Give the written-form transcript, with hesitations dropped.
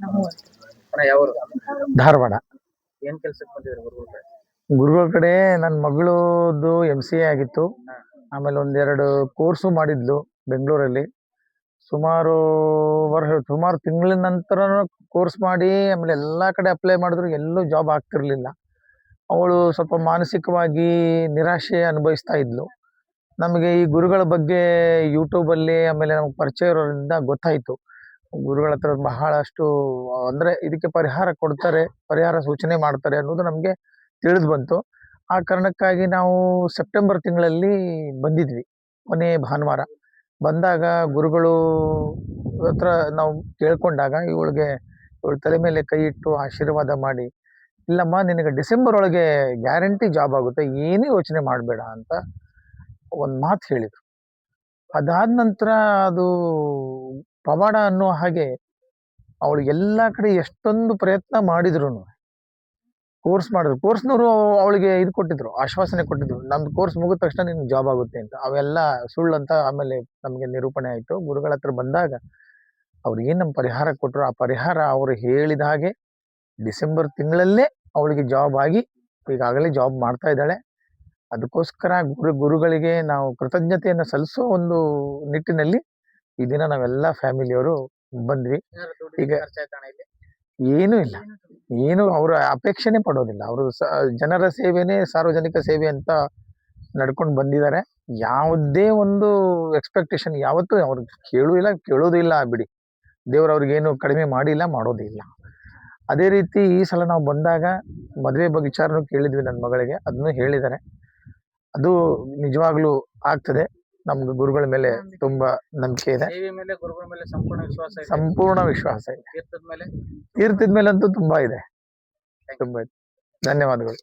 ಅಣ್ಣ ಯಾವರು? ಧಾರವಾಡ. ಏನ್ ಕೆಲ್ಸಕ್ಕೆ ಬಂದಿದ್ರು ಗುರುಗಳ ಕಡೆ? ಗುರುಗಳ ಕಡೆ ನನ್ನ ಮಗಳದು MCA ಆಗಿತ್ತು. ಆಮೇಲೆ ಒಂದೆರಡು ಕೋರ್ಸು ಮಾಡಿದ್ಲು ಬೆಂಗಳೂರಲ್ಲಿ. ಸುಮಾರು ತಿಂಗಳ ನಂತರ ಕೋರ್ಸ್ ಮಾಡಿ ಆಮೇಲೆ ಎಲ್ಲ ಕಡೆ ಅಪ್ಲೈ ಮಾಡಿದ್ರು ಎಲ್ಲೂ ಜಾಬ್ ಆಗ್ತಿರ್ಲಿಲ್ಲ. ಅವಳು ಸ್ವಲ್ಪ ಮಾನಸಿಕವಾಗಿ ನಿರಾಶೆ ಅನುಭವಿಸ್ತಾ ಇದ್ಲು. ನಮಗೆ ಈ ಗುರುಗಳ ಬಗ್ಗೆ ಯೂಟ್ಯೂಬಲ್ಲಿ ಆಮೇಲೆ ನಮ್ಗೆ ಪರಿಚಯ ಇರೋದ್ರಿಂದ ಗೊತ್ತಾಯಿತು. ಗುರುಗಳ ಹತ್ರ ಬಹಳಷ್ಟು ಅಂದರೆ ಇದಕ್ಕೆ ಪರಿಹಾರ ಕೊಡ್ತಾರೆ, ಪರಿಹಾರ ಸೂಚನೆ ಮಾಡ್ತಾರೆ ಅನ್ನೋದು ನಮಗೆ ತಿಳಿದು ಬಂತು. ಆ ಕಾರಣಕ್ಕಾಗಿ ನಾವು ಸೆಪ್ಟೆಂಬರ್ ತಿಂಗಳಲ್ಲಿ ಬಂದಿದ್ವಿ. ಕೊನೆ ಭಾನುವಾರ ಬಂದಾಗ ಗುರುಗಳು ಹತ್ರ ನಾವು ಕೇಳ್ಕೊಂಡಾಗ ಇವಳ ತಲೆ ಮೇಲೆ ಕೈ ಇಟ್ಟು ಆಶೀರ್ವಾದ ಮಾಡಿ, ಇಲ್ಲಮ್ಮ ನಿನಗೆ ಡಿಸೆಂಬರ್ ಒಳಗೆ ಗ್ಯಾರಂಟಿ ಜಾಬ್ ಆಗುತ್ತೆ, ಏನೂ ಯೋಚನೆ ಮಾಡಬೇಡ ಅಂತ ಒಂದು ಮಾತು ಹೇಳಿದರು. ಅದಾದ ನಂತರ ಅದು ಪವಾಡ ಅನ್ನೋ ಹಾಗೆ ಅವಳು ಎಲ್ಲ ಕಡೆ ಎಷ್ಟೊಂದು ಪ್ರಯತ್ನ ಮಾಡಿದ್ರು ಕೋರ್ಸ್ನವರು ಅವಳಿಗೆ ಇದು ಕೊಟ್ಟಿದ್ರು, ಆಶ್ವಾಸನೆ ಕೊಟ್ಟಿದ್ರು, ನಮ್ದು ಕೋರ್ಸ್ ಮುಗಿದ ತಕ್ಷಣ ನಿಮ್ಗೆ ಜಾಬ್ ಆಗುತ್ತೆ ಅಂತ. ಅವೆಲ್ಲ ಸುಳ್ಳಂತ ಆಮೇಲೆ ನಮಗೆ ನಿರೂಪಣೆ ಆಯಿತು. ಗುರುಗಳ ಹತ್ರ ಬಂದಾಗ ಅವ್ರು ಏನು ನಮ್ಮ ಪರಿಹಾರ ಕೊಟ್ಟರು, ಆ ಪರಿಹಾರ ಅವರು ಹೇಳಿದ ಹಾಗೆ ಡಿಸೆಂಬರ್ ತಿಂಗಳಲ್ಲೇ ಅವಳಿಗೆ ಜಾಬ್ ಆಗಿ ಈಗಾಗಲೇ ಜಾಬ್ ಮಾಡ್ತಾ ಇದ್ದಾಳೆ. ಅದಕ್ಕೋಸ್ಕರ ಗುರುಗಳಿಗೆ ನಾವು ಕೃತಜ್ಞತೆಯನ್ನು ಸಲ್ಲಿಸೋ ಒಂದು ನಿಟ್ಟಿನಲ್ಲಿ ಈ ದಿನ ನಾವೆಲ್ಲ ಫ್ಯಾಮಿಲಿಯವರು ಬಂದ್ವಿ. ಈಗ ಏನೂ ಇಲ್ಲ, ಏನು ಅವರ ಅಪೇಕ್ಷೆನೇ ಪಡೋದಿಲ್ಲ. ಅವರು ಜನರ ಸೇವೆನೇ ಸಾರ್ವಜನಿಕ ಸೇವೆ ಅಂತ ನಡ್ಕೊಂಡು ಬಂದಿದ್ದಾರೆ. ಯಾವುದೇ ಒಂದು ಎಕ್ಸ್ಪೆಕ್ಟೇಷನ್ ಯಾವತ್ತೂ ಅವ್ರು ಕೇಳೋದು ಇಲ್ಲ ಬಿಡಿ. ದೇವ್ರು ಅವ್ರಿಗೇನು ಕಡಿಮೆ ಮಾಡಿಲ್ಲ, ಮಾಡೋದೇ ಇಲ್ಲ. ಅದೇ ರೀತಿ ಈ ಸಲ ನಾವು ಬಂದಾಗ ಮದುವೆ ಬಗ್ಗೆ ವಿಚಾರನೂ ಕೇಳಿದ್ವಿ ನನ್ನ ಮಗಳಿಗೆ, ಅದನ್ನು ಹೇಳಿದ್ದಾರೆ. ಅದು ನಿಜವಾಗ್ಲೂ ಆಗ್ತದೆ. ನಮ್ಗೆ ಗುರುಗಳ ಮೇಲೆ ತುಂಬಾ ನಂಬಿಕೆ ಇದೆ, ದೇವಿ ಮೇಲೆ ಗುರುಗಳ ಮೇಲೆ ಸಂಪೂರ್ಣ ವಿಶ್ವಾಸ ಇದೆ. ಸಂಪೂರ್ಣ ವಿಶ್ವಾಸ ಇದೆ. ತೀರ್ಥದ ಮೇಲೆ ತೀರ್ಥದ ಮೇಲಂತೂ ತುಂಬಾ ಇದೆ. ಧನ್ಯವಾದಗಳು.